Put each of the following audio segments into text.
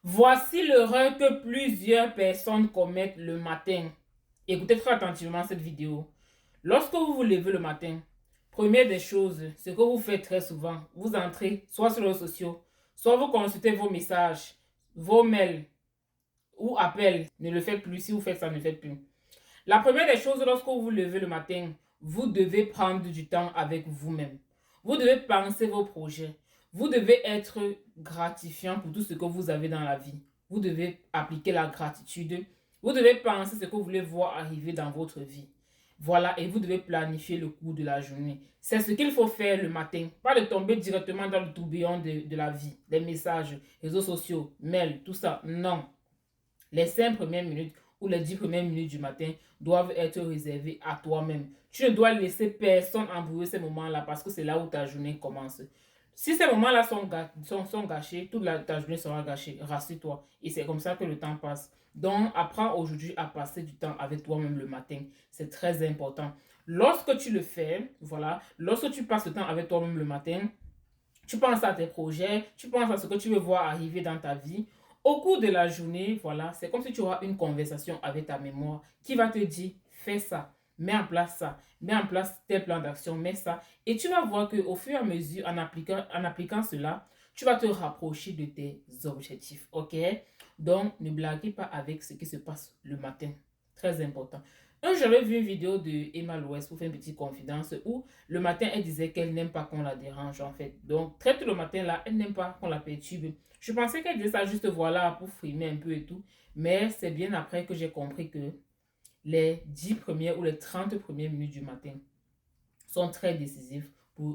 Voici l'erreur que plusieurs personnes commettent le matin. Écoutez très attentivement cette vidéo. Lorsque vous vous levez le matin, première des choses, ce que vous faites très souvent, vous entrez soit sur les réseaux sociaux, soit vous consultez vos messages, vos mails ou appels. Ne le faites plus. Si vous faites ça, ne le faites plus. La première des choses, lorsque vous vous levez le matin, vous devez prendre du temps avec vous-même. Vous devez penser vos projets. Vous devez être gratifiant pour tout ce que vous avez dans la vie. Vous devez appliquer la gratitude. Vous devez penser ce que vous voulez voir arriver dans votre vie. Voilà, et vous devez planifier le cours de la journée. C'est ce qu'il faut faire le matin. Pas de tomber directement dans le tourbillon de la vie. Les messages, réseaux sociaux, mails, tout ça. Non. Les 5 premières minutes ou les 10 premières minutes du matin doivent être réservées à toi-même. Tu ne dois laisser personne embrouiller ces moments-là parce que c'est là où ta journée commence. Si ces moments-là sont gâchés, ta journée sera gâchée. Rassure-toi. Et c'est comme ça que le temps passe. Donc, apprends aujourd'hui à passer du temps avec toi-même le matin. C'est très important. Lorsque tu le fais, voilà, lorsque tu passes le temps avec toi-même le matin, tu penses à tes projets, tu penses à ce que tu veux voir arriver dans ta vie. Au cours de la journée, voilà, c'est comme si tu auras une conversation avec ta mémoire qui va te dire, fais ça, mets en place tel plan d'action, mets ça. Et tu vas voir qu'au fur et à mesure, en appliquant cela, tu vas te rapprocher de tes objectifs, ok? Donc, ne blaguez pas avec ce qui se passe le matin. Très important. J'avais vu une vidéo de Emma Louest pour faire une petite confidence où le matin, elle disait qu'elle n'aime pas qu'on la dérange, en fait. Donc, très tôt le matin, là, elle n'aime pas qu'on la perturbe. Je pensais qu'elle disait ça juste, voilà, pour frimer un peu et tout. Mais c'est bien après que j'ai compris que les 10 premières ou les 30 premières minutes du matin sont très décisives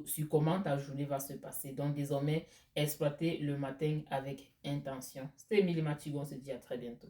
sur comment ta journée va se passer. Donc, désormais, exploiter le matin avec intention. C'était Émilie Mathieu, on se dit à très bientôt.